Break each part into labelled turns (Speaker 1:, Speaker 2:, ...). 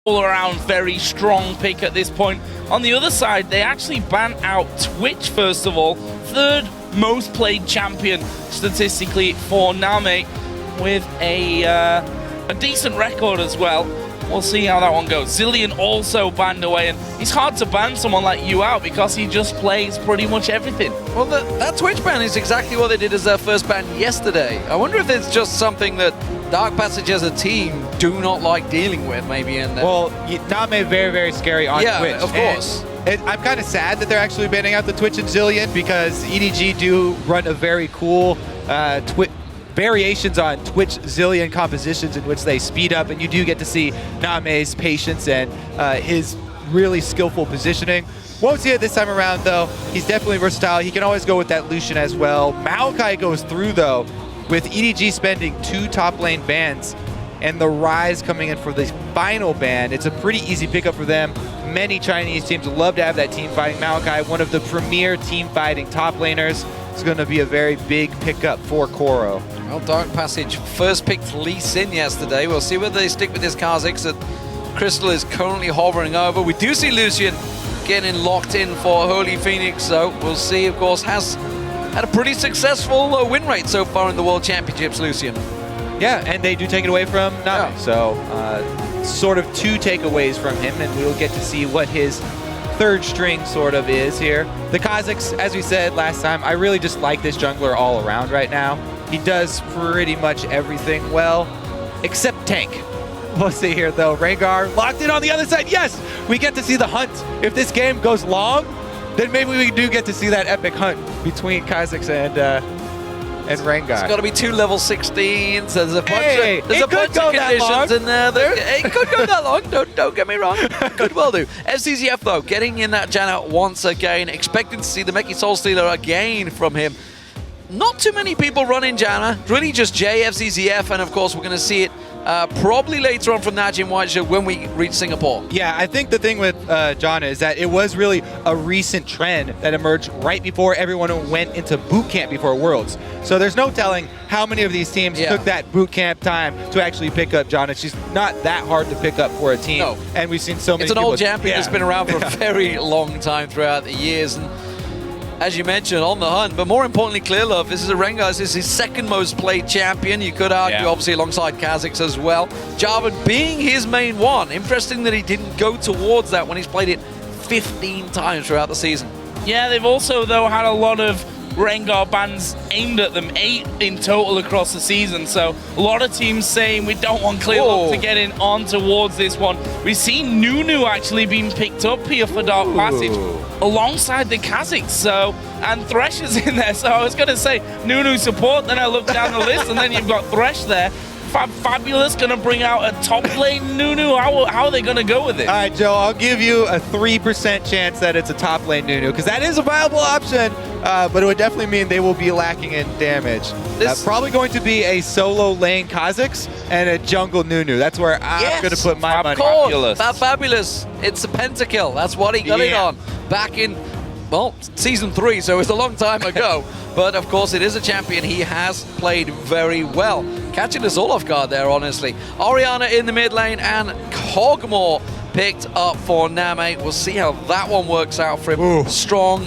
Speaker 1: all-around very strong pick at this point. On the other side, they actually ban out Twitch, first of all. Third most played champion statistically for NaMei, with a decent record as well. We'll see how that one goes. Zilean also banned away, and it's hard to ban someone like you out because he just plays pretty much everything.
Speaker 2: Well, that Twitch ban is exactly what they did as their first ban yesterday. I wonder if it's just something that Dark Passage as a team do not like dealing with, maybe.
Speaker 3: Well, NaMei very, very scary on
Speaker 2: yeah,
Speaker 3: Twitch.
Speaker 2: of course.
Speaker 3: I'm kind of sad that they're actually banning out the Twitch and Zilean, because EDG do run a very cool variations on Twitch Zilean compositions in which they speed up, and you do get to see NaMei's patience and his really skillful positioning. Won't see it this time around, though. He's definitely versatile. He can always go with that Lucian as well. Maokai goes through, though, with EDG spending 2 top lane bans and the Rise coming in for the final ban. It's a pretty easy pickup for them. Many Chinese teams love to have that team fighting. Maokai, one of the premier team fighting top laners. It's going to be a very big pickup for Koro.
Speaker 2: Well, Dark Passage first picked Lee Sin yesterday. We'll see whether they stick with this Kha'Zix that Crystal is currently hovering over. We do see Lucian getting locked in for Holyphoenix, so we'll see. Of course, has had a pretty successful win rate so far in the World Championships, Lucian.
Speaker 3: Yeah, and they do take it away from NaMei.
Speaker 2: Yeah.
Speaker 3: So sort of 2 takeaways from him, and we'll get to see what his third string sort of is here. The Kha'Zix, as we said last time, I really just like this jungler all around right now. He does pretty much everything well, except tank. We'll see here, though. Rengar locked in on the other side. Yes, we get to see the hunt. If this game goes long, then maybe we do get to see that epic hunt between Kha'Zix and Rengar.
Speaker 2: It's got to be 2 level 16s. There's a bunch
Speaker 3: Hey,
Speaker 2: of, there's a bunch of conditions in there. It could go that long. Don't get me wrong. Could well do. FZZF, though, getting in that Janna once again. Expecting to see the Meki Soul Stealer again from him. Not too many people running Janna. Really just J, FZZF, and of course we're going to see it probably later on from Najim Whiteshield when we reach Singapore.
Speaker 3: Yeah, I think the thing with Janna is that it was really a recent trend that emerged right before everyone went into boot camp before Worlds. So there's no telling how many of these teams took that boot camp time to actually pick up Janna. She's not that hard to pick up for a team.
Speaker 2: No.
Speaker 3: And we've seen so many
Speaker 2: It's an old champion that's been around for a very long time throughout the years. And as you mentioned, on the hunt, but more importantly, ClearLove. This is a Rengar. This is his second most played champion. You could argue, obviously, alongside Kha'Zix as well. Jarvan being his main one. Interesting that he didn't go towards that when he's played it 15 times throughout the season.
Speaker 1: Yeah, they've also, though, had a lot of Rengar bans aimed at them, 8 in total across the season. So a lot of teams saying we don't want ClearLove to get in on towards this one. We've seen Nunu actually being picked up here for Dark Passage alongside the Kha'Zix, and Thresh is in there. So I was going to say Nunu support, then I looked down the list, and then you've got Thresh there. Fabulous going to bring out a top lane Nunu. How are they going to go with it?
Speaker 3: All right, Joe, I'll give you a 3% chance that it's a top lane Nunu, because that is a viable option, but it would definitely mean they will be lacking in damage. Probably going to be a solo lane Kha'Zix and a jungle Nunu. That's where I'm going to put my money.
Speaker 2: Fabulous. Fabulous. It's a pentakill. That's what he got it on back in, well, season 3, so it's a long time ago. But of course, it is a champion he has played very well. Catching us all off guard there, honestly. Orianna in the mid lane and kog'Maw picked up for NaMei. We'll see how that one works out for him.
Speaker 3: Ooh.
Speaker 2: Strong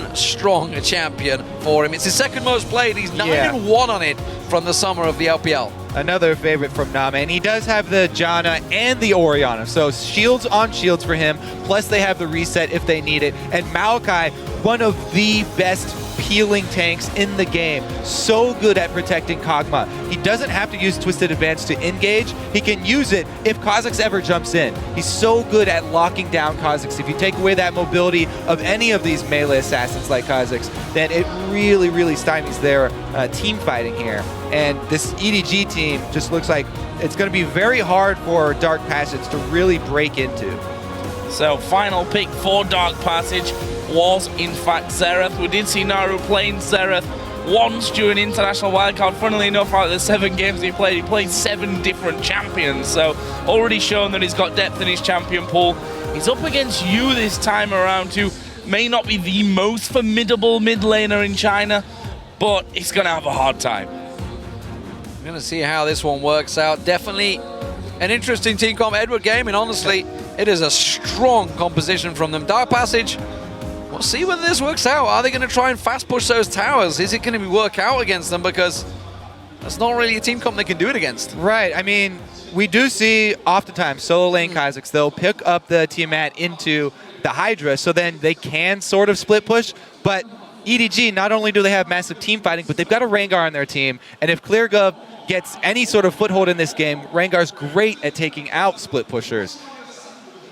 Speaker 2: champion for him. It's his second most played. He's 9-1 on it from the summer of the LPL.
Speaker 3: Another favorite from NaMei, and he does have the Janna and the Orianna, so shields on shields for him, plus they have the reset if they need it. And Maokai, one of the best peeling tanks in the game, so good at protecting kog'Maw. He doesn't have to use Twisted Advance to engage, he can use it if Kha'Zix ever jumps in. He's so good at locking down Kha'Zix. If you take away that mobility of any of these melee assassins like Kha'Zix, then it really, really stymies their team fighting here. And this EDG team just looks like it's going to be very hard for Dark Passage to really break into.
Speaker 1: So final pick for Dark Passage was in fact Xerath. We did see Naru playing Xerath once during International Wildcard. Funnily enough, out of the 7 games he played 7 different champions. So already shown that he's got depth in his champion pool. He's up against you this time around, who may not be the most formidable mid laner in China, but he's going to have a hard time.
Speaker 2: We're going to see how this one works out. Definitely an interesting Team Comp Edward game, and honestly, It is a strong composition from them. Dark Passage, we'll see whether this works out. Are they going to try and fast push those towers? Is it going to work out against them? Because that's not really a team comp they can do it against.
Speaker 3: Right. I mean, we do see oftentimes solo lane Kha'Zix, they'll pick up the Tiamat into the Hydra, so then they can sort of split push. But EDG, not only do they have massive team fighting, but they've got a Rengar on their team. And if ClearLove gets any sort of foothold in this game, Rengar's great at taking out split pushers.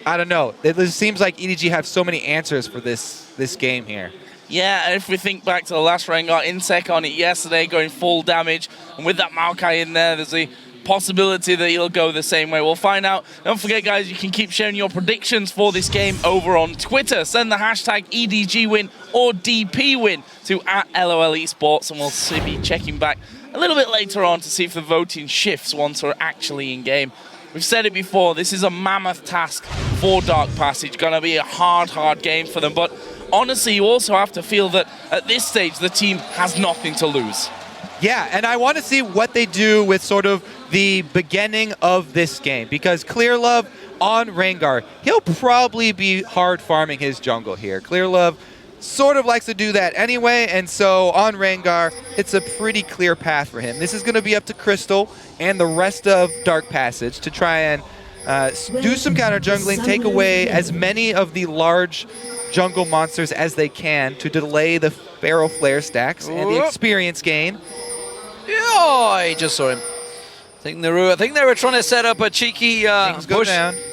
Speaker 3: I don't know. It seems like EDG have so many answers for this game here.
Speaker 1: Yeah, if we think back to the last Rengar, Insec on it yesterday, going full damage. And with that Maokai in there, there's a possibility that he'll go the same way. We'll find out. Don't forget, guys, you can keep sharing your predictions for this game over on Twitter. Send the hashtag EDGWin or DPWin to @LOL Esports, and we'll be checking back a little bit later on to see if the voting shifts once we're actually in game. We've said it before, this is a mammoth task for Dark Passage. Gonna be a hard game for them, but honestly, you also have to feel that at this stage, the team has nothing to lose.
Speaker 3: Yeah, and I want to see what they do with sort of the beginning of this game, because ClearLove on Rengar, he'll probably be hard farming his jungle here. ClearLove sort of likes to do that anyway, and so on Rengar, it's a pretty clear path for him. This is going to be up to Crystal and the rest of Dark Passage to try and do some counter jungling, take away as many of the large jungle monsters as they can to delay the Pharaoh Flare stacks and the experience gain.
Speaker 2: Oh, I just saw him. I think they were trying to set up a cheeky push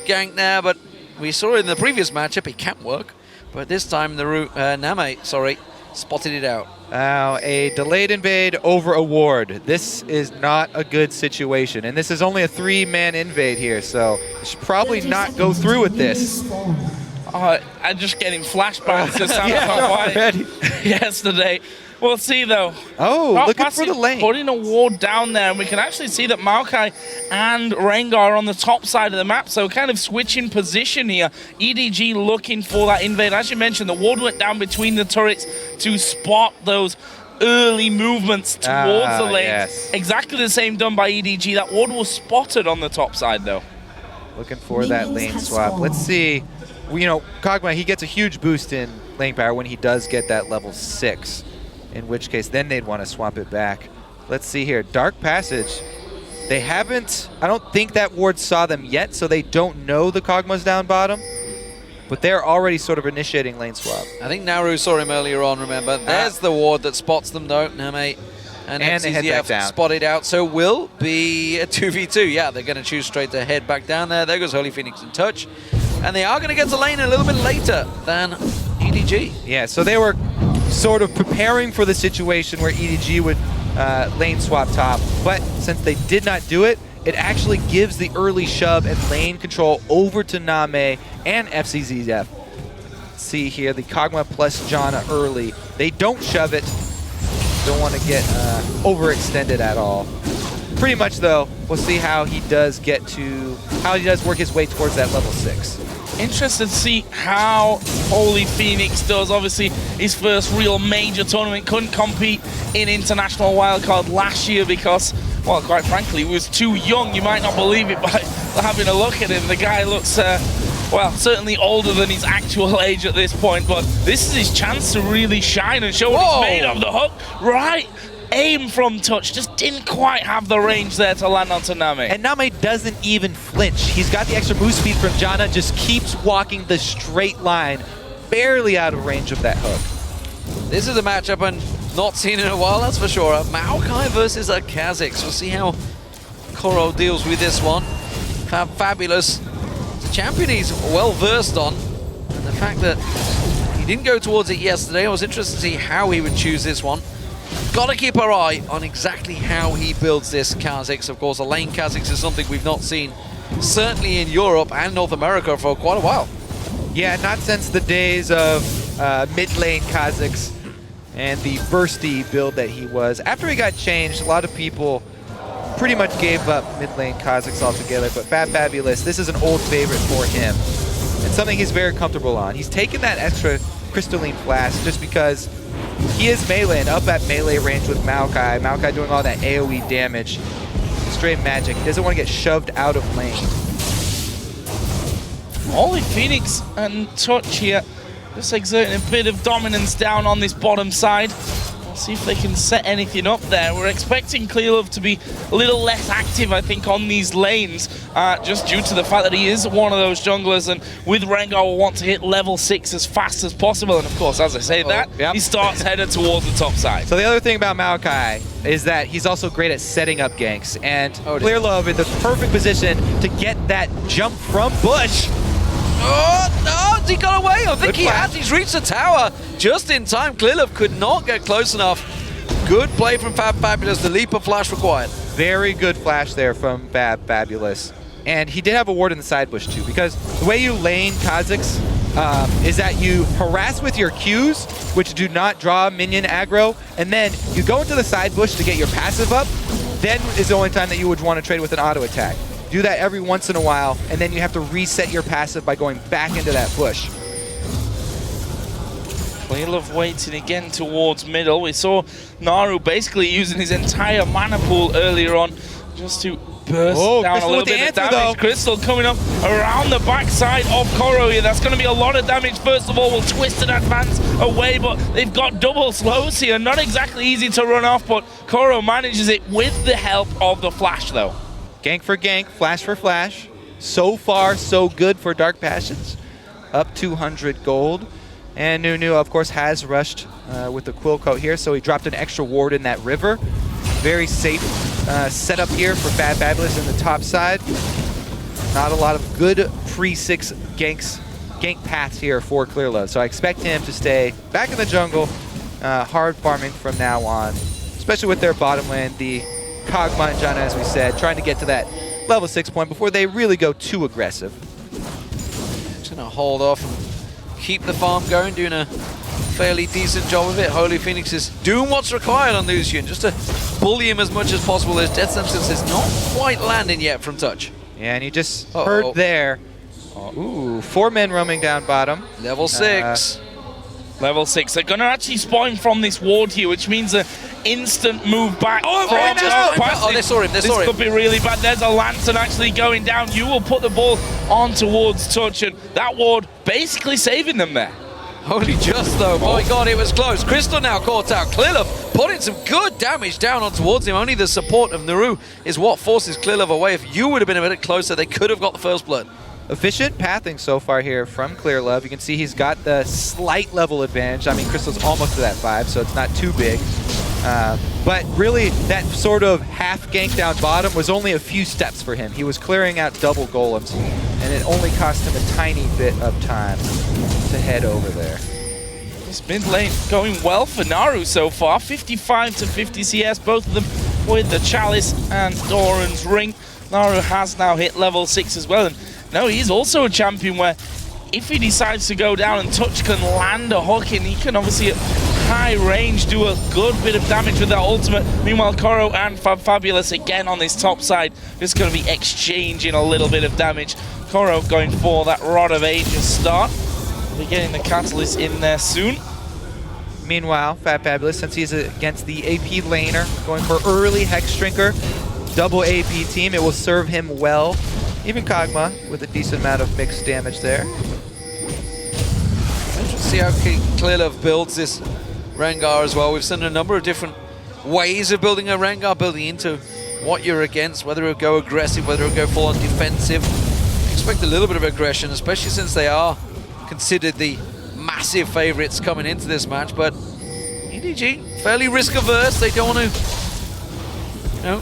Speaker 2: gank there, but we saw it in the previous matchup. It can't work. But this time, NaMei, spotted it out.
Speaker 3: Now, a delayed invade over a ward. This is not a good situation. And this is only a 3-man invade here, so you should probably not go through with this.
Speaker 1: I'm just getting flashbacks to White yesterday. We'll see, though.
Speaker 3: Oh, looking for the lane.
Speaker 1: Putting a ward down there, and we can actually see that Maokai and Rengar are on the top side of the map, so kind of switching position here. EDG looking for that invade. As you mentioned, the ward went down between the turrets to spot those early movements towards the lane.
Speaker 3: Yes.
Speaker 1: Exactly the same done by EDG. That ward was spotted on the top side, though.
Speaker 3: Looking for that lane swap. Let's see. You know, kog'Maw, he gets a huge boost in lane power when he does get that level 6. In which case, then they'd want to swap it back. Let's see here. Dark Passage. They haven't... I don't think that ward saw them yet, so they don't know the kog'Maw's down bottom. But they're already sort of initiating lane swap.
Speaker 2: I think Naru saw him earlier on, remember. There's the ward that spots them, though. NaMei and FZZF spotted out. So will be a 2v2. Yeah, they're going to choose straight to head back down there. There goes Holyphoenix in touch. And they are going to get to lane a little bit later than EDG.
Speaker 3: Yeah, so they were sort of preparing for the situation where EDG would lane swap top, but since they did not do it, it actually gives the early shove and lane control over to NaMei and FZZF. See here, the kog'Maw plus Janna early. They don't shove it. Don't want to get overextended at all. Pretty much though, we'll see how he does work his way towards that level 6.
Speaker 1: Interested to see how Holyphoenix does. Obviously, his first real major tournament. Couldn't compete in International Wildcard last year because, well, quite frankly, he was too young. You might not believe it by having a look at him. The guy looks, well, certainly older than his actual age at this point, but this is his chance to really shine and show what he's made of. The hook, right? Aim from touch, just didn't quite have the range there to land onto NaMei.
Speaker 3: And NaMei doesn't even flinch. He's got the extra move speed from Janna, just keeps walking the straight line, barely out of range of that hook.
Speaker 2: This is a matchup and not seen in a while, that's for sure. Maokai versus a Kha'Zix. We'll see how Koro deals with this one. Fabulous. It's a champion he's well versed on, and the fact that he didn't go towards it yesterday, I was interested to see how he would choose this one. Got to keep our eye on exactly how he builds this Kha'Zix. Of course, a lane Kha'Zix is something we've not seen, certainly in Europe and North America, for quite a while.
Speaker 3: Yeah, not since the days of mid-lane Kha'Zix and the bursty build that he was. After he got changed, a lot of people pretty much gave up mid-lane Kha'Zix altogether, but Fabulous, this is an old favorite for him. And something he's very comfortable on. He's taken that extra crystalline flask just because he is melee and up at melee range with Maokai. Maokai doing all that AoE damage. Straight magic. He doesn't want to get shoved out of lane.
Speaker 1: Holyphoenix and Touch here, just exerting a bit of dominance down on this bottom side. We'll see if they can set anything up there. We're expecting ClearLove to be a little less active, I think, on these lanes, just due to the fact that he is one of those junglers, and with Rengar will want to hit level 6 as fast as possible. And of course, as I say he starts headed towards the top side.
Speaker 3: So the other thing about Maokai is that he's also great at setting up ganks, and ClearLove in the perfect position to get that jump from Bush.
Speaker 2: Oh, no, he got away. I think he has. He's reached the tower just in time. ClearLove could not get close enough. Good play from Fabulous. The leap of flash required.
Speaker 3: Very good flash there from Fabulous. And he did have a ward in the side bush too, because the way you lane Kha'Zix is that you harass with your Qs, which do not draw minion aggro, and then you go into the side bush to get your passive up. Then is the only time that you would want to trade with an auto attack. Do that every once in a while, and then you have to reset your passive by going back into that bush.
Speaker 1: ClearLove waiting again towards middle. We saw Naru basically using his entire mana pool earlier on just to burst down a little bit of damage. Crystal coming up around the backside of Koro here. That's going to be a lot of damage. First of all, will twist and advance away, but they've got double slows here. Not exactly easy to run off, but Koro manages it with the help of the flash, though.
Speaker 3: Gank for gank, flash for flash. So far, so good for Dark Passions. Up 200 gold. And Nunu, of course, has rushed with the Quill Coat here, so he dropped an extra ward in that river. Very safe setup here for Fabulous in the top side. Not a lot of good pre-6 gank paths here for ClearLove, so I expect him to stay back in the jungle, hard farming from now on, especially with their bottom lane, the kog'Maw and Janna, as we said, trying to get to that level 6 point before they really go too aggressive.
Speaker 2: Just gonna hold off and keep the farm going, doing a fairly decent job of it. Holyphoenix is doing what's required on Lucian, just to bully him as much as possible. His death sentence is not quite landing yet from Touch.
Speaker 3: Yeah, and you just heard there, ooh, 4 men roaming down bottom.
Speaker 2: Level 6.
Speaker 1: Level 6. They're going to actually spawn from this ward here, which means an instant move back.
Speaker 2: They saw him.
Speaker 1: This could be really bad. There's a Lantern actually going down. You will put the ball on towards Touch, and that ward basically saving them there.
Speaker 2: Holy just though. My God, it was close. Crystal now caught out. ClearLove putting some good damage down on towards him. Only the support of Naru is what forces ClearLove away. If you would have been a bit closer, they could have got the first blood.
Speaker 3: Efficient pathing so far here from ClearLove. You can see he's got the slight level advantage. I mean, Crystal's almost to that 5, so it's not too big. But really, that sort of half gank down bottom was only a few steps for him. He was clearing out double golems, and it only cost him a tiny bit of time to head over there.
Speaker 1: This mid lane going well for Naru so far. 55 to 50 CS, both of them with the Chalice and Doran's Ring. Naru has now hit level 6 as well. And no, he's also a champion where if he decides to go down and Touch can land a hook in, he can obviously at high range do a good bit of damage with that ultimate. Meanwhile, Koro and Fabulous again on this top side, just going to be exchanging a little bit of damage. Koro going for that Rod of Ages start. We're getting the Catalyst in there soon.
Speaker 3: Meanwhile, Fabulous, since he's against the AP laner, going for early Hex Shrinker, double AP team, it will serve him well. Even kog'Maw with a decent amount of mixed damage there.
Speaker 2: Let's see how ClearLove builds this Rengar as well. We've seen a number of different ways of building a Rengar, building into what you're against, whether it'll go aggressive, whether it'll go full on defensive. Expect a little bit of aggression, especially since they are considered the massive favorites coming into this match, but EDG fairly risk averse. They don't want to,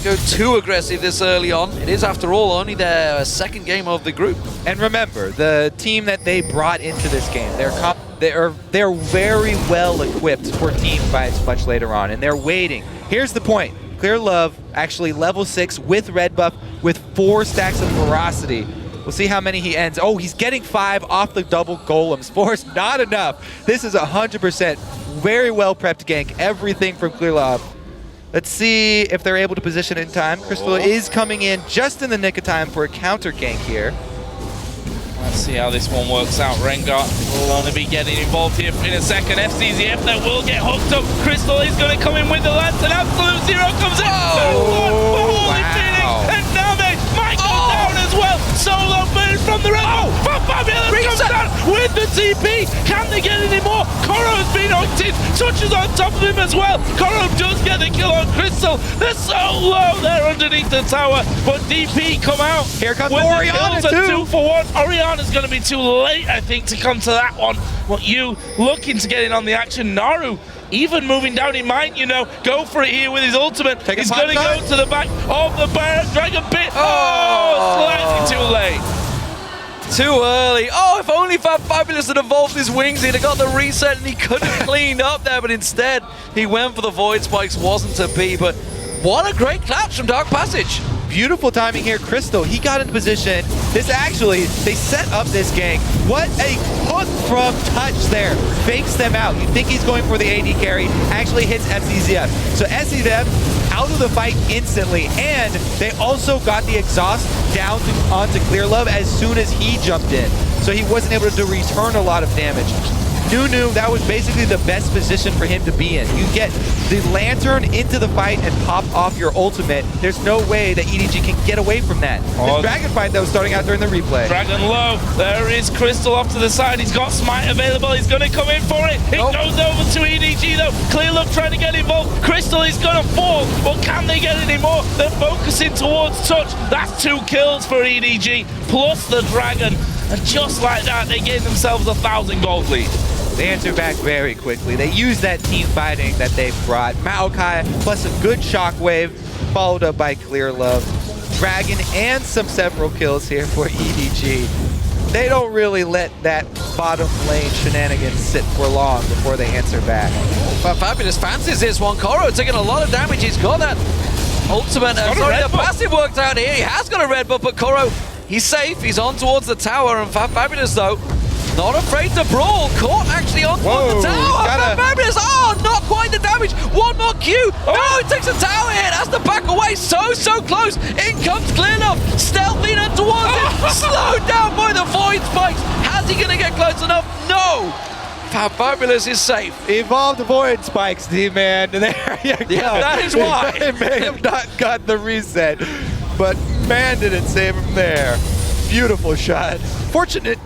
Speaker 2: go too aggressive this early on. It is, after all, only their second game of the group.
Speaker 3: And remember, the team that they brought into this game, they're very well equipped for team fights much later on, and they're waiting. Here's the point. ClearLove actually level 6 with red buff with 4 stacks of ferocity. We'll see how many he ends. Oh, he's getting 5 off the double golems. 4's not enough. This is 100% very well prepped gank. Everything from ClearLove. Let's see if they're able to position in time. Crystal is coming in just in the nick of time for a counter gank here.
Speaker 1: Let's see how this one works out. Rengar will only be getting involved here in a second. FZZF that will get hooked up. Crystal is going to come in with the Lantern. Absolute Zero comes in.
Speaker 3: Oh,
Speaker 1: Holyphoenix and NaMei might go down as well. solo burn from the red. Fabulous comes down with the TP. Can they get any more? Koro has been hooked in. Touches on top of him as well. Koro does get the kill on Crystal. They're so low there underneath the tower, but DP come out.
Speaker 3: Here comes
Speaker 1: with
Speaker 3: Orianna
Speaker 1: the kills,
Speaker 3: too.
Speaker 1: 2 for 1. Orianna's going to be too late, I think, to come to that one. But you looking to get in on the action. Naru even moving down, he might, you know, go for it here with his ultimate. He's going to go to the back of the Dragon Pit. Oh, slightly too late.
Speaker 2: Too early. Oh, if only Fabulous had evolved his wings, he'd have got the reset and he could have cleaned up there, but instead he went for the Void Spikes, wasn't to be. But what a great clutch from Dark Passage.
Speaker 3: Beautiful timing here, Crystal. He got in position. This actually, they set up this gank. What a hook from Touch there. Fakes them out. You think he's going for the AD carry. Actually hits FZZF. So FZZF out of the fight instantly. And they also got the exhaust down onto ClearLove as soon as he jumped in. So he wasn't able to return a lot of damage. Nunu, that was basically the best position for him to be in. You get the Lantern into the fight and pop off your ultimate. There's no way that EDG can get away from that. This Dragon fight, though, starting out during the replay.
Speaker 1: Dragon low. There is Crystal off to the side. He's got Smite available. He's going to come in for it. It goes over to EDG, though. ClearLove trying to get involved. Crystal is going to fall, but can they get any more? They're focusing towards Touch. That's 2 kills for EDG, plus the Dragon. And just like that, they gave themselves a 1,000 gold lead.
Speaker 3: They answer back very quickly. They use that team fighting that they've brought. Maokai plus a good shockwave, followed up by ClearLove. Dragon and several kills here for EDG. They don't really let that bottom lane shenanigans sit for long before they answer back.
Speaker 2: But Fabulous fancies this one. Koro taking a lot of damage. He's got that ultimate. Sorry, the passive worked out here. He has got a red buff, but Koro, he's safe. He's on towards the tower, and Fabulous, though, not afraid to brawl. Caught actually on towards the tower. Fabulous, not quite the damage. One more Q. No, he takes a tower hit. Has to back away. So close. In comes ClearLove. Stealthy and towards him. Slowed down by the Void Spikes. How's he going to get close enough? No. Fabulous is safe.
Speaker 3: Evolved Void Spikes, D-Man. There you go.
Speaker 2: Yeah, that is why.
Speaker 3: They may have not got the reset, but man, did it save him there. Beautiful shot. Fortunate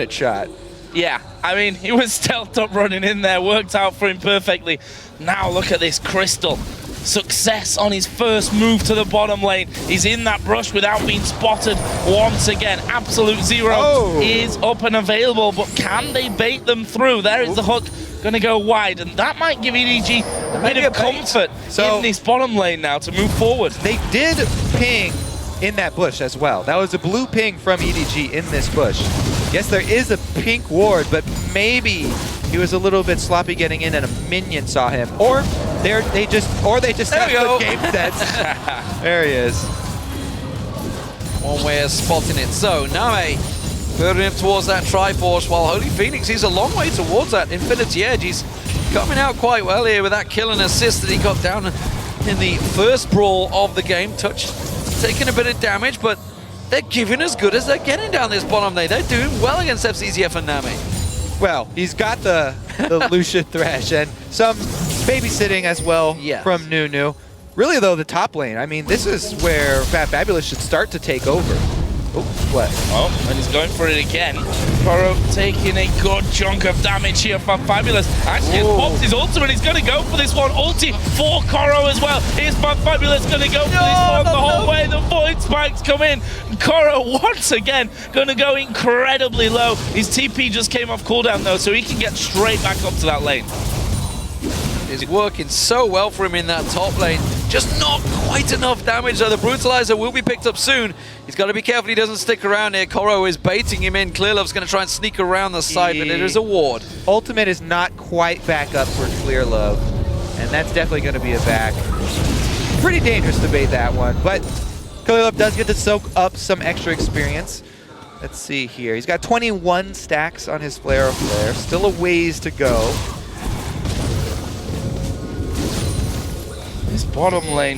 Speaker 3: shot.
Speaker 1: Yeah, I mean, he was stealthed up running in there, worked out for him perfectly. Now look at this Crystal. Success on his first move to the bottom lane. He's in that brush without being spotted once again. Absolute Zero is up and available, but can they bait them through? There is the hook, gonna go wide, and that might give EDG a bit of comfort in this bottom lane now to move forward.
Speaker 3: They did ping in that bush as well. That was a blue ping from EDG in this bush. Yes, there is a pink ward, but maybe he was a little bit sloppy getting in and a minion saw him. Or they just have the game sense. There he is.
Speaker 2: One way of spotting it. So NaMei putting him towards that Triforce, while Holyphoenix, he's a long way towards that Infinity Edge. He's coming out quite well here with that kill and assist that he got down in the first brawl of the game. Touch taking a bit of damage, but they're giving as good as they're getting down this bottom lane. They're doing well against FZZF and NaMei.
Speaker 3: Well, he's got the Lucian Thresh and some babysitting as well from Nunu. Really, though, the top lane, I mean, this is where Fabulous should start to take over. Oh, what?
Speaker 1: Oh, and he's going for it again. Koro taking a good chunk of damage here from Fabulous. Actually, has popped his ultimate. He's going to go for this one. Ulti for Koro as well. Is Fabulous going to go for this one the whole way? The Void Spikes come in. Koro, once again, going to go incredibly low. His TP just came off cooldown, though, so he can get straight back up to that lane.
Speaker 2: Is working so well for him in that top lane. Just not quite enough damage, though. The Brutalizer will be picked up soon. He's got to be careful he doesn't stick around here. Koro is baiting him in. ClearLove's going to try and sneak around the side, but it is a ward.
Speaker 3: Ultimate is not quite back up for ClearLove, and that's definitely going to be a back. Pretty dangerous to bait that one, but ClearLove does get to soak up some extra experience. Let's see here. He's got 21 stacks on his Flare of Flare. Still a ways to go.
Speaker 1: This bottom lane,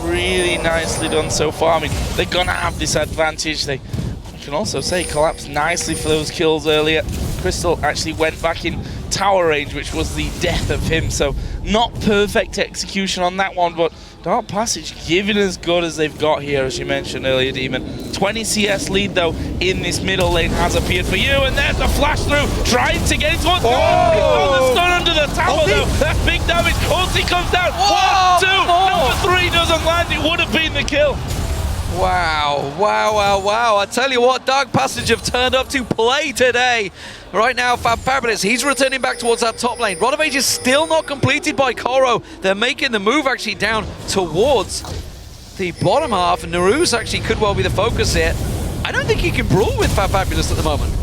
Speaker 1: really nicely done so far. I mean, they're gonna have this advantage. They can also say collapsed nicely for those kills earlier. Crystal actually went back in tower range, which was the death of him. So not perfect execution on that one, but Dark Passage giving as good as they've got here, as you mentioned earlier, Demon. 20 CS lead, though, in this middle lane has appeared for you, and there's the flash through, trying to get it towards the stun under the tower, though. That's big damage. Ulti comes down.
Speaker 2: Whoa!
Speaker 1: 1, 2, number 3 doesn't land. It would have been the kill.
Speaker 2: Wow, wow, wow, wow. I tell you what, Dark Passage have turned up to play today. Right now, Fabulous, he's returning back towards that top lane. Rod of Age is still not completed by Koro. They're making the move actually down towards the bottom half. Naru's actually could well be the focus here. I don't think he can brawl with Fabulous at the moment.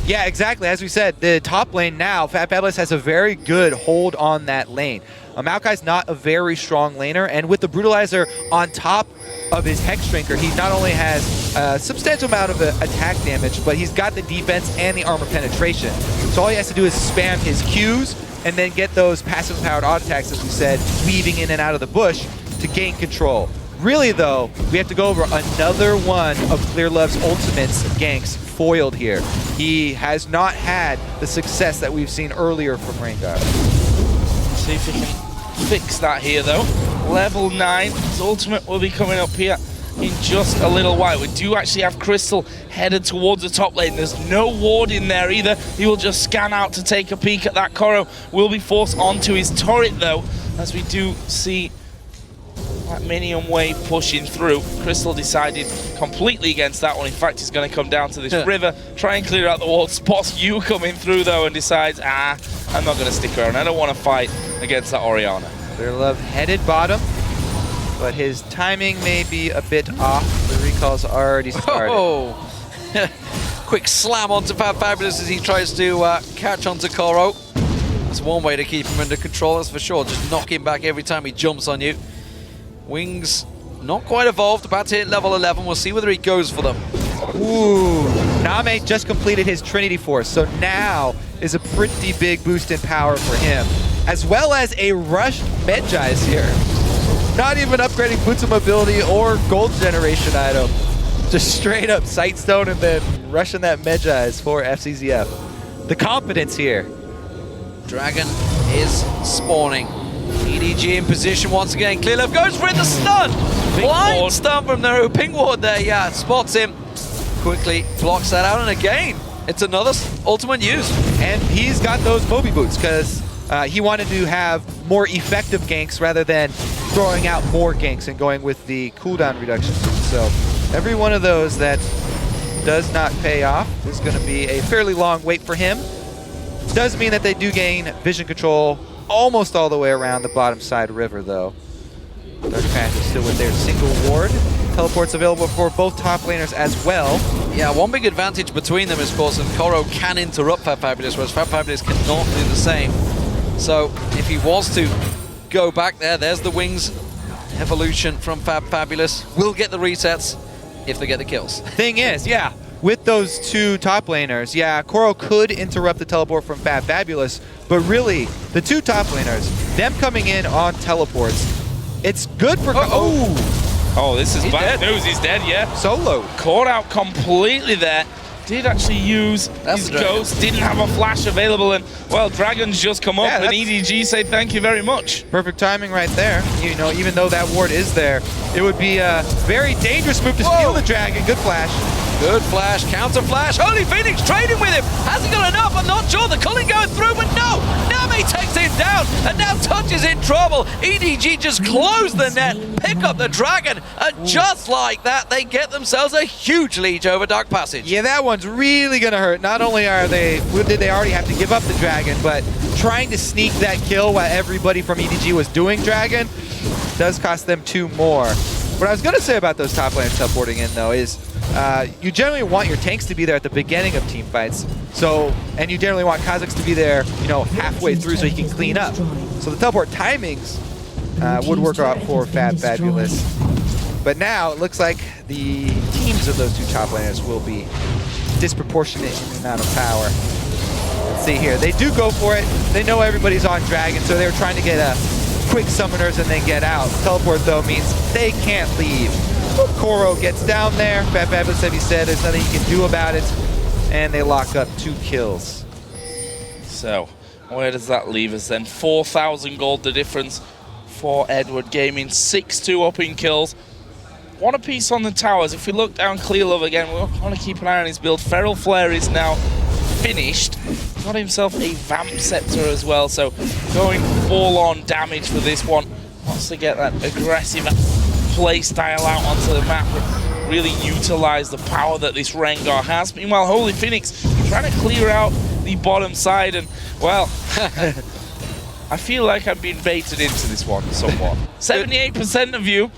Speaker 3: Yeah, exactly. As we said, the top lane now, Fabulous has a very good hold on that lane. Maokai's not a very strong laner, and with the Brutalizer on top of his Hex Drinker, he not only has a substantial amount of attack damage, but he's got the defense and the armor penetration. So all he has to do is spam his Qs and then get those passive powered auto attacks, as we said, weaving in and out of the bush to gain control. Really, though, we have to go over another one of ClearLove's ultimates ganks foiled here. He has not had the success that we've seen earlier from Rengar.
Speaker 1: See if he can fix that here, though. Level 9, his ultimate will be coming up here in just a little while. We do actually have Crystal headed towards the top lane. There's no ward in there either. He will just scan out to take a peek at that. Koro will be forced onto his turret, though, as we do see that minion wave pushing through. Crystal decided completely against that one. In fact, he's going to come down to this river, try and clear out the wall. Spots you coming through, though, and decides, I'm not going to stick around. I don't want to fight against that Orianna.
Speaker 3: ClearLove headed bottom, but his timing may be a bit off. The recall's already started.
Speaker 2: Oh. Quick slam onto Fabulous as he tries to catch onto Koro. That's one way to keep him under control, that's for sure. Just knock him back every time he jumps on you. Wings not quite evolved, about to hit level 11. We'll see whether he goes for them.
Speaker 3: Ooh, NaMei just completed his Trinity Force, so now is a pretty big boost in power for him. As well as a rushed Medjai's here. Not even upgrading boots of mobility or gold generation item. Just straight up Sightstone and then rushing that Medjai's for FZZF. The confidence here.
Speaker 2: Dragon is spawning. EDG in position once again. ClearLove goes for it, the stun! Blind stun from Naru. Ping ward there, yeah, spots him. Quickly blocks that out, and again, it's another ultimate use.
Speaker 3: And he's got those Moby boots because he wanted to have more effective ganks rather than throwing out more ganks and going with the cooldown reduction. So every one of those that does not pay off is going to be a fairly long wait for him. Does mean that they do gain vision control almost all the way around the bottom side river, though. Dark Panther still with their single ward. Teleports available for both top laners as well.
Speaker 2: Yeah, one big advantage between them is, of course, that Koro can interrupt Fabulous, whereas Fabulous cannot do the same. So if he was to go back there, there's the Wings evolution from Fabulous. We'll get the resets if they get the kills.
Speaker 3: Thing is, yeah, with those two top laners, yeah, Koro could interrupt the teleport from Fabulous, but really, the two top laners, them coming in on teleports, it's good for...
Speaker 1: Oh, this is bad news. He's dead, yeah.
Speaker 3: Solo.
Speaker 1: Caught out completely there. Did actually use his ghost, didn't have a flash available, and, well, Dragon's just come up, and EDG say thank you very much.
Speaker 3: Perfect timing right there. You know, even though that ward is there, it would be a very dangerous move to steal the Dragon. Good flash.
Speaker 2: Good flash, counter flash. Holyphoenix trading with him. Hasn't got enough, I'm not sure. The culling going through, but no! NaMei takes him down, and now Touch is in trouble. EDG just close the net, pick up the Dragon, and just like that, they get themselves a huge lead over Dark Passage.
Speaker 3: Yeah, that one's really gonna hurt. Not only did they already have to give up the Dragon, but trying to sneak that kill while everybody from EDG was doing Dragon does cost them 2 more. What I was gonna say about those top laners teleporting in, though, is you generally want your tanks to be there at the beginning of team fights. So, and you generally want Kha'Zix to be there, you know, halfway through so he can clean up. So the teleport timings would work out for Fabulous. But now it looks like the teams of those two top laners will be disproportionate in the amount of power. Let's see here. They do go for it. They know everybody's on Dragon, so they're trying to get quick summoners and then get out. Teleport, though, means they can't leave. Koro gets down there. Fabulous, as he said, there's nothing he can do about it. And they lock up 2 kills.
Speaker 1: So, where does that leave us then? 4,000 gold the difference for Edward Gaming. 6-2 up in kills. One apiece on the towers. If we look down ClearLove again, we want to keep an eye on his build. Feral Flare is now finished. Got himself a Vamp Scepter as well, so going full-on damage for this one. Wants to get that aggressive play style out onto the map and really utilize the power that this Rengar has. Meanwhile, Holyphoenix trying to clear out the bottom side, and well, I feel like I'm being baited into this one somewhat. 78% of you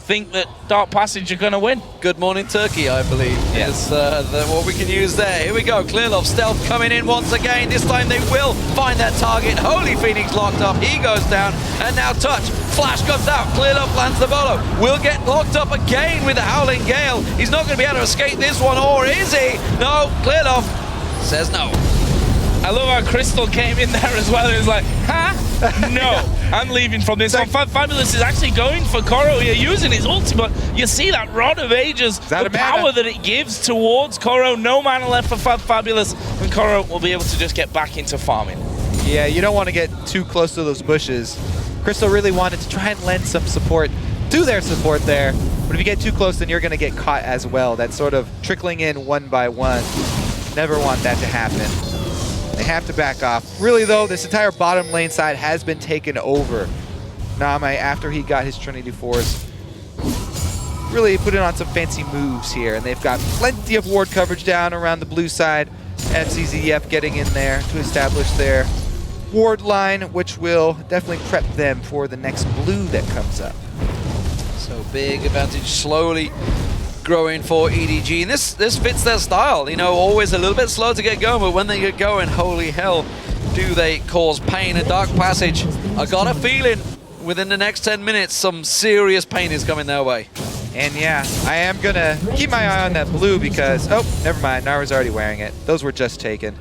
Speaker 1: think that Dark Passage are going to win.
Speaker 2: Good morning, Turkey, I believe.
Speaker 1: Yes.
Speaker 2: Is what we can use there. Here we go. ClearLove stealth coming in once again. This time they will find that target. Holyphoenix locked up. He goes down. And now Touch. Flash comes out. ClearLove lands the bolo. Will get locked up again with the Howling Gale. He's not going to be able to escape this one, or is he? No. ClearLove says no.
Speaker 1: I love how Crystal came in there as well. It was like, huh? No, I'm leaving from this one. Fabulous is actually going for Koro here, using his ultimate. You see that Rod of Ages, the power that it gives towards Koro. No mana left for Fabulous, and Koro will be able to just get back into farming.
Speaker 3: Yeah, you don't want to get too close to those bushes. Crystal really wanted to try and lend some support to their support there, but if you get too close, then you're going to get caught as well. That's sort of trickling in one by one. Never want that to happen. They have to back off. Really though, this entire bottom lane side has been taken over. NaMei, after he got his Trinity Force, really putting on some fancy moves here, and they've got plenty of ward coverage down around the blue side. FZZF getting in there to establish their ward line, which will definitely prep them for the next blue that comes up.
Speaker 2: So big advantage slowly growing for EDG, and this fits their style. You know, always a little bit slow to get going, but when they get going, holy hell, do they cause pain. And Dark Passage, I got a feeling within the next 10 minutes, some serious pain is coming their way.
Speaker 3: And yeah, I am gonna keep my eye on that blue because, oh, never mind, Naru's already wearing it. Those were just taken.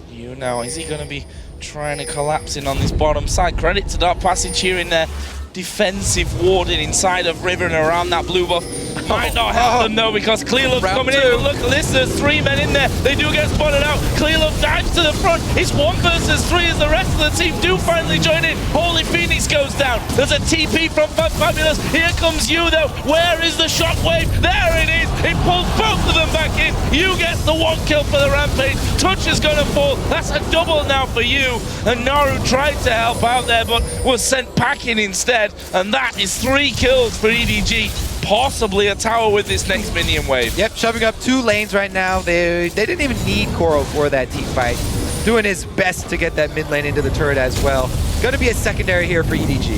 Speaker 1: You know, is he gonna be trying to collapse in on this bottom side? Credit to Dark Passage here in there. Defensive warding inside of River and around that blue buff. Might not help them though, because ClearLove's coming in. But look at this, there's 3 men in there. They do get spotted out. ClearLove dives to the front. It's 1 versus 3 as the rest of the team do finally join in. Holyphoenix goes down. There's a TP from Fabulous. Here comes you though. Where is the shockwave? There it is. It pulls both of them back in. You get the 1 kill for the Rampage. Touch is going to fall. That's a double now for you. And Naru tried to help out there, but was sent packing instead. And that is 3 kills for EDG. Possibly a tower with this next minion wave.
Speaker 3: Yep, shoving up 2 lanes right now. They didn't even need Koro for that team fight. Doing his best to get that mid lane into the turret as well. Going to be a secondary here for EDG.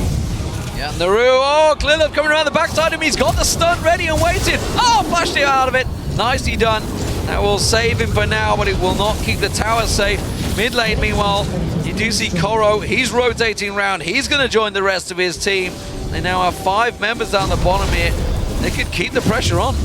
Speaker 2: Yeah, Naru, oh, ClearLove coming around the backside of him. He's got the stun ready and waiting. Oh, flashed it out of it. Nicely done. That will save him for now, but it will not keep the tower safe. Mid lane, meanwhile, you do see Koro. He's rotating around. He's going to join the rest of his team. They now have 5 members down the bottom here. They could keep the pressure on.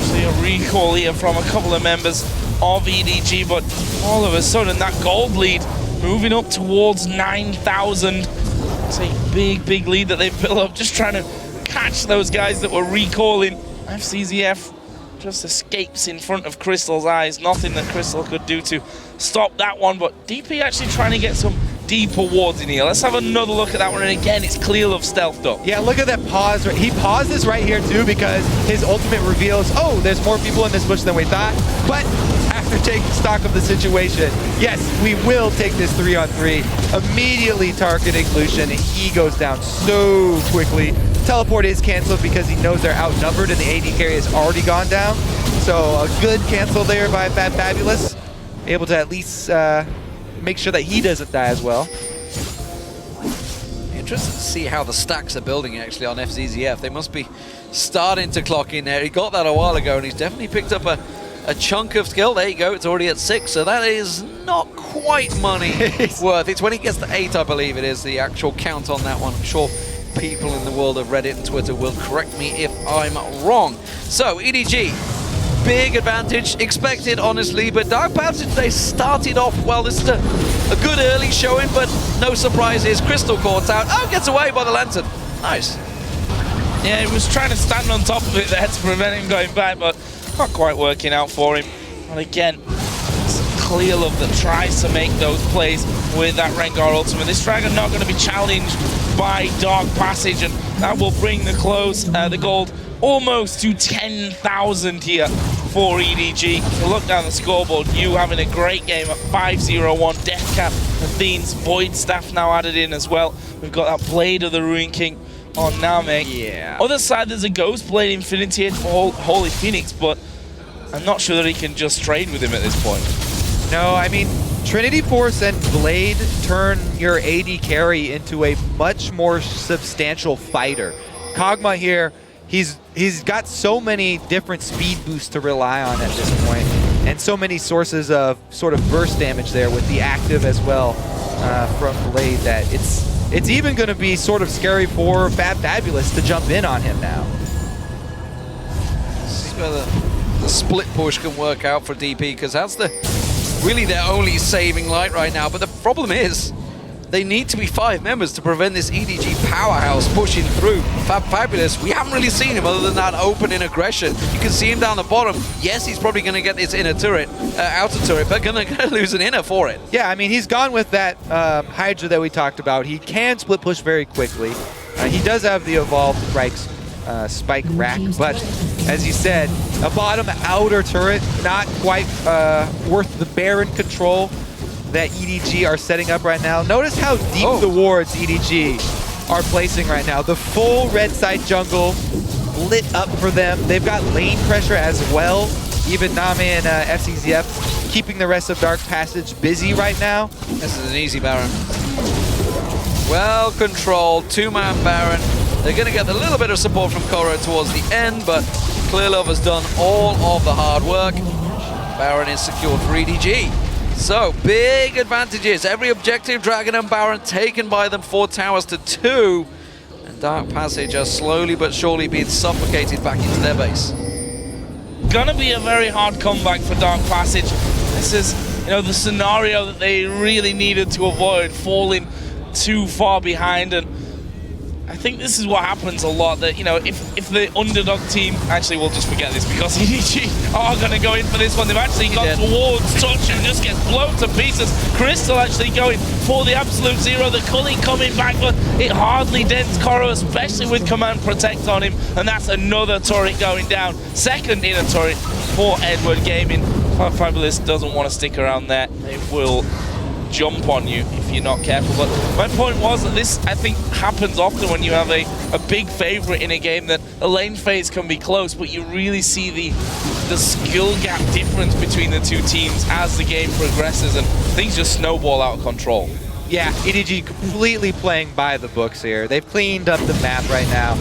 Speaker 1: See a recall here from a couple of members of EDG, but all of a sudden that gold lead moving up towards 9,000. It's a big, big lead that they've built up, just trying to catch those guys that were recalling. FZZF just escapes in front of Crystal's eyes. Nothing that Crystal could do to stop that one, but DP actually trying to get some deeper wards in here. Let's have another look at that one, and again, it's ClearLove stealthed up.
Speaker 3: Yeah, look at that pause. He pauses right here too because his ultimate reveals, oh, there's more people in this bush than we thought. But after taking stock of the situation, yes, we will take this 3-on-3. Immediately targeting Lucian, and he goes down so quickly. Teleport is canceled because he knows they're outnumbered and the AD carry has already gone down. So a good cancel there by Fabulous. Able to at least make sure that he doesn't die as well.
Speaker 2: Interesting to see how the stacks are building actually on FZZF. They must be starting to clock in there. He got that a while ago and he's definitely picked up a chunk of skill. There you go, it's already at 6, so that is not quite money worth. It's when he gets to 8, I believe it is, the actual count on that one. I'm sure people in the world of Reddit and Twitter will correct me if I'm wrong. So, EDG, big advantage expected, honestly, but Dark Passage, they started off well. This is a good early showing, but no surprises. Crystal caught out. Oh, gets away by the lantern. Nice.
Speaker 1: Yeah, he was trying to stand on top of it there to prevent him going back, but not quite working out for him. And again, it's ClearLove that tries to make those plays with that Rengar ultimate. This Dragon not going to be challenged by Dark Passage, and that will bring the gold almost to 10,000 here for EDG. So look down the scoreboard, you having a great game at 5-0-1. Deathcap, Athene's Void Staff now added in as well. We've got that Blade of the Ruin King on NaMei.
Speaker 3: Yeah.
Speaker 1: Other side, there's a Ghost Blade Infinity Edge for Holyphoenix, but I'm not sure that he can just trade with him at this point.
Speaker 3: No, I mean, Trinity Force and Blade turn your AD carry into a much more substantial fighter. kog'Maw here, he's got so many different speed boosts to rely on at this point, and so many sources of sort of burst damage there with the active as well from Blade, that it's even going to be sort of scary for Fabulous to jump in on him now.
Speaker 2: This is where the split push can work out for DP, because that's really their only saving light right now. But the problem is, they need to be 5 members to prevent this EDG powerhouse pushing through. Fabulous, we haven't really seen him other than that opening aggression. You can see him down the bottom. Yes, he's probably going to get this inner turret, outer turret, but going to lose an inner for it.
Speaker 3: Yeah, I mean, he's gone with that Hydra that we talked about. He can split push very quickly. He does have the evolved spike rack, but as you said, a bottom outer turret, not quite worth the Baron control that EDG are setting up right now. Notice how deep the wards EDG are placing right now. The full red side jungle lit up for them. They've got lane pressure as well. Even NaMei and FZZF keeping the rest of Dark Passage busy right now.
Speaker 2: This is an easy Baron. Well controlled, 2-man Baron. They're going to get a little bit of support from Korra towards the end, but ClearLove has done all of the hard work. Baron is secured for EDG. So, big advantages. Every objective, Dragon and Baron taken by them, 4 towers to 2. And Dark Passage are slowly but surely being suffocated back into their base.
Speaker 1: Gonna be a very hard comeback for Dark Passage. This is, the scenario that they really needed to avoid, falling too far behind. And I think this is what happens a lot, that, if the underdog team, actually we'll just forget this because EDG are going to go in for this one. They've actually got towards Touch and just gets blown to pieces. Crystal actually going for the absolute zero. The Culling coming back, but it hardly dents Korra, especially with Command Protect on him. And that's another turret going down. Second inner turret for Edward Gaming. Fabulous doesn't want to stick around there. They will jump on you if you're not careful. But my point was that this, I think, happens often when you have a big favorite in a game, that a lane phase can be close, but you really see the skill gap difference between the two teams as the game progresses, and things just snowball out of control.
Speaker 3: Yeah, EDG completely playing by the books here. They've cleaned up the map right now.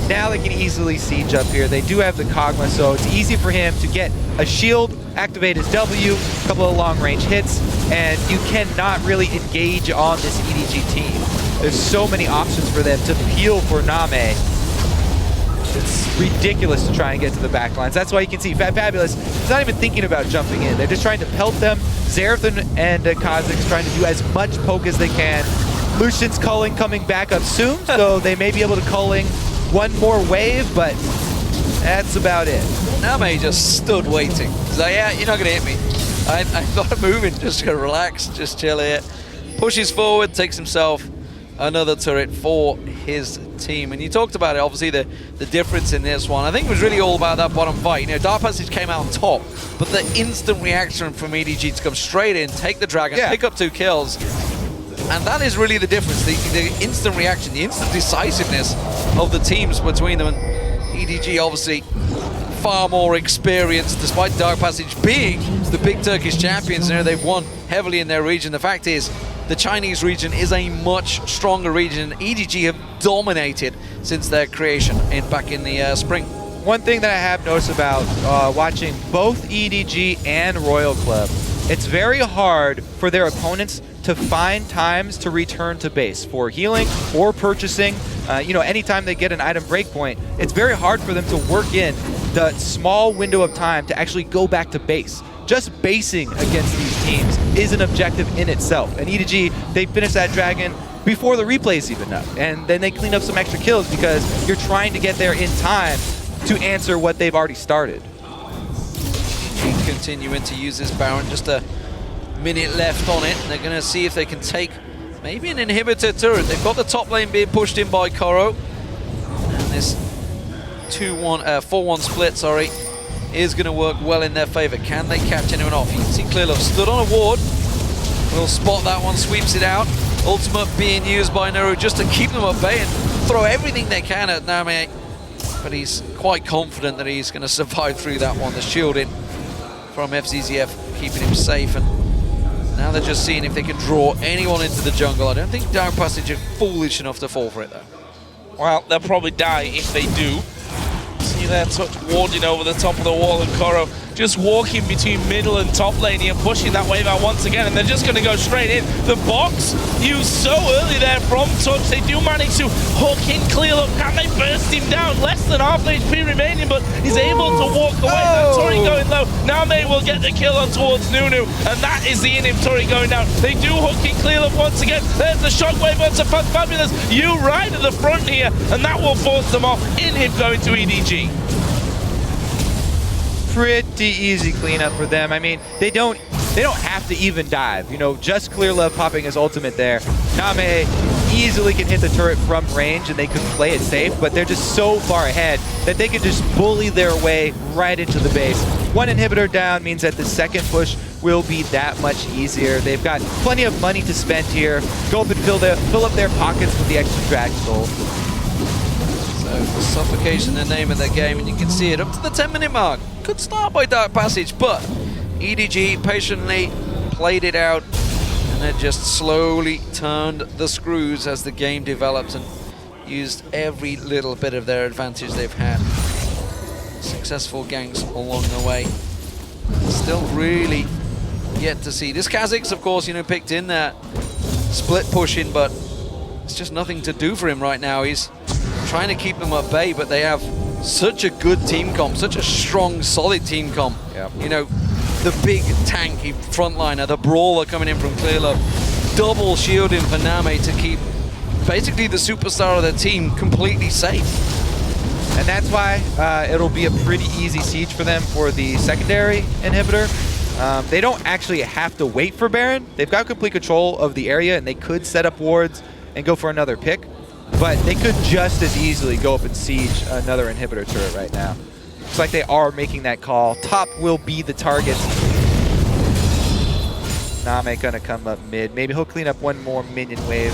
Speaker 3: Now they can easily siege up here. They do have the kog'Maw, so it's easy for him to get a shield, activate his W, a couple of long-range hits, and you cannot really engage on this EDG team. There's so many options for them to peel for NaMei. It's ridiculous to try and get to the back lines. That's why you can see Fabulous is not even thinking about jumping in. They're just trying to pelt them. Xerath and Kha'Zix trying to do as much poke as they can. Lucian's culling coming back up soon, so they may be able to culling one more wave, but that's about it.
Speaker 2: NaMei just stood waiting. He's like, yeah, you're not going to hit me. I'm not moving, just going to relax, just chill here. Pushes forward, takes himself another turret for his team. And you talked about it, obviously, the difference in this one. I think it was really all about that bottom fight. Dark Passage came out on top, but the instant reaction from EDG to come straight in, take the dragon, pick up 2 kills, and that is really the difference, the instant reaction, the instant decisiveness of the teams between them. And EDG obviously far more experienced, despite Dark Passage being the big Turkish champions. They've won heavily in their region. The fact is, the Chinese region is a much stronger region. EDG have dominated since their creation back in the spring.
Speaker 3: One thing that I have noticed about watching both EDG and Royal Club, it's very hard for their opponents to find times to return to base for healing or purchasing. Anytime they get an item breakpoint, it's very hard for them to work in the small window of time to actually go back to base. Just basing against these teams is an objective in itself. And EDG, they finish that dragon before the replay's even up. And then they clean up some extra kills because you're trying to get there in time to answer what they've already started.
Speaker 2: continuing to use this Baron. Just a minute left on it. They're going to see if they can take maybe an inhibitor turret. They've got the top lane being pushed in by Koro. And this 4-1 split, sorry, is going to work well in their favor. Can they catch anyone off? You can see ClearLove stood on a ward. Will spot that one, sweeps it out. Ultimate being used by Naru just to keep them at bay and throw everything they can at NaMei. But he's quite confident that he's going to survive through that one. The shielding from FZZF keeping him safe. And now they're just seeing if they can draw anyone into the jungle. I don't think Dark Passage are foolish enough to fall for it, though.
Speaker 1: Well, they'll probably die if they do. See there, Touch warding over the top of the wall, and Koro just walking between middle and top lane here, pushing that wave out once again, and they're just going to go straight in. The box used so early there from Touch. They do manage to hook in ClearLove. Can they burst him down? Less than half HP remaining, but he's able to walk away. That turret going low. NaMei will get the kill on towards Nunu, and that is the in-him turret going down. They do hook in ClearLove once again. There's the shockwave onto Fabulous. You right at the front here, and that will force them off. In-him going to EDG.
Speaker 3: Pretty easy cleanup for them. I mean, they don't have to even dive. You know, just ClearLove popping his ultimate there. NaMei easily can hit the turret from range and they could play it safe, but they're just so far ahead that they can just bully their way right into the base. One inhibitor down means that the second push will be that much easier. They've got plenty of money to spend here. Go up and fill up their pockets with the extra dragon gold.
Speaker 2: Suffocation, the name of their game, and you can see it up to the 10-minute mark. Good start by Dark Passage, but EDG patiently played it out, and then just slowly turned the screws as the game developed and used every little bit of their advantage they've had. Successful ganks along the way. Still really yet to see. This Kha'Zix, of course, you know, picked in that split pushing, but it's just nothing to do for him right now. He's trying to keep them at bay, but they have such a good team comp, such a strong, solid team comp.
Speaker 3: Yep.
Speaker 2: You know, the big tanky frontliner, the brawler coming in from ClearLove, double shielding for NaMei to keep basically the superstar of their team completely safe.
Speaker 3: And that's why it'll be a pretty easy siege for them for the secondary inhibitor. They don't actually have to wait for Baron. They've got complete control of the area, and they could set up wards and go for another pick. But they could just as easily go up and siege another inhibitor turret right now. Looks like they are making that call. Top will be the target. NaMei gonna come up mid. Maybe he'll clean up one more minion wave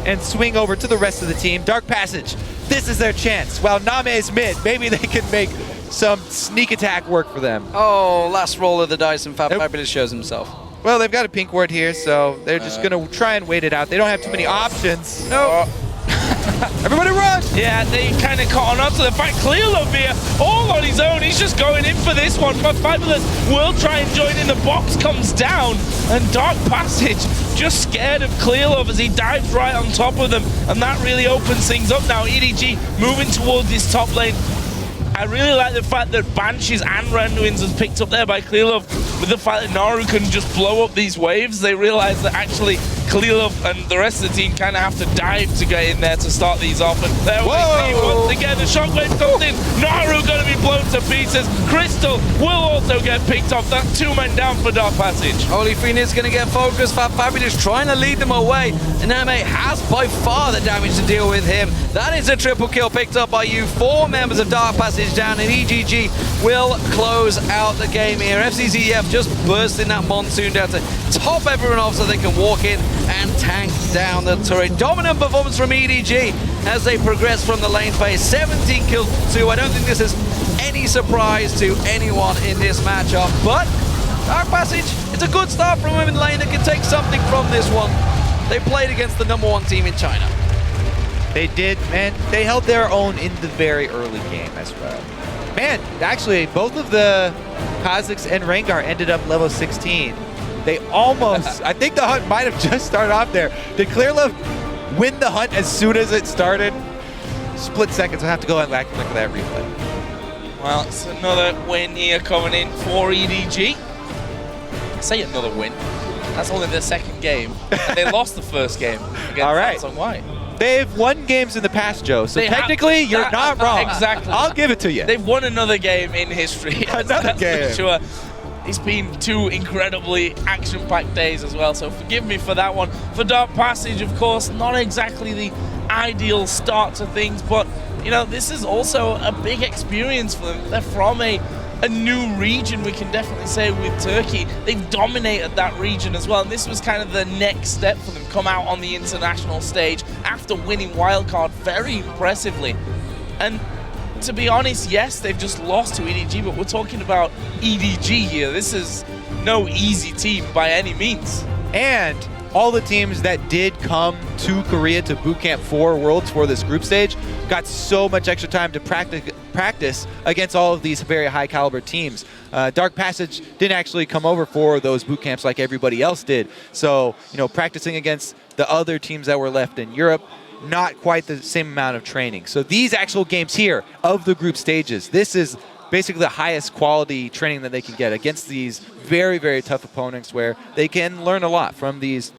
Speaker 3: and swing over to the rest of the team. Dark Passage, this is their chance. While NaMei's mid, maybe they can make some sneak attack work for them.
Speaker 2: Oh, last roll of the dice and Fabulous shows himself.
Speaker 3: Well, they've got a pink ward here, so they're just gonna try and wait it out. They don't have too many options.
Speaker 1: No.
Speaker 3: Everybody run!
Speaker 1: Yeah, they kind of caught on to the fact ClearLove here, all on his own. He's just going in for this one. But Fabulous will try and join in. The box comes down, and Dark Passage just scared of ClearLove as he dives right on top of them. And that really opens things up now. EDG moving towards this top lane. I really like the fact that Banshees and Randuin's was picked up there by ClearLove. With the fact that Naru can just blow up these waves, they realize that actually ClearLove and the rest of the team kind of have to dive to get in there to start these off. And there we see once again the shockwave comes in. Naru going to be blown to pieces. Crystal will also get picked off. That's 2 men down for Dark Passage.
Speaker 2: Holyphoenix going to get focused. Fabulous trying to lead them away. And NaMei has by far the damage to deal with him. That is a triple kill picked up by you. 4 members of Dark Passage down, and EDG will close out the game here. FZZF just bursting that monsoon down to top everyone off so they can walk in and tank down the turret. Dominant performance from EDG as they progress from the lane phase. 17 kills to 2. I don't think this is any surprise to anyone in this matchup, but Dark Passage, it's a good start from them in lane. They can take something from this one. They played against the #1 team in China.
Speaker 3: They did, man. They held their own in the very early game as well. Man, actually, both of the Kha'Zix and Rengar ended up level 16. They almost, I think the hunt might have just started off there. Did ClearLove win the hunt as soon as it started? Split seconds, I'll have to go back and look at that replay.
Speaker 1: Well, it's another win here coming in for EDG. I say another win. That's only their second game. And they lost the first game against Samsung White.
Speaker 3: They've won games in the past, Joe, so technically you're not wrong.
Speaker 1: Exactly.
Speaker 3: I'll give it to you.
Speaker 1: They've won another game in history.
Speaker 3: Another game.
Speaker 1: For sure. it's been 2 incredibly action-packed days as well, so forgive me for that one. For Dark Passage, of course, not exactly the ideal start to things, but you know, this is also a big experience for them. They're from a new region, we can definitely say, with Turkey. They've dominated that region as well, and this was kind of the next step for them. Come out on the international stage after winning wildcard very impressively. And to be honest, yes, they've just lost to EDG, but we're talking about EDG here. This is no easy team by any means.
Speaker 3: And all the teams that did come to Korea to Bootcamp 4 Worlds for this group stage got so much extra time to practice against all of these very high caliber teams. Dark Passage didn't actually come over for those boot camps like everybody else did. So, you know, practicing against the other teams that were left in Europe, not quite the same amount of training. So these actual games here of the group stages, this is basically the highest quality training that they can get against these very, very tough opponents where they can learn a lot from these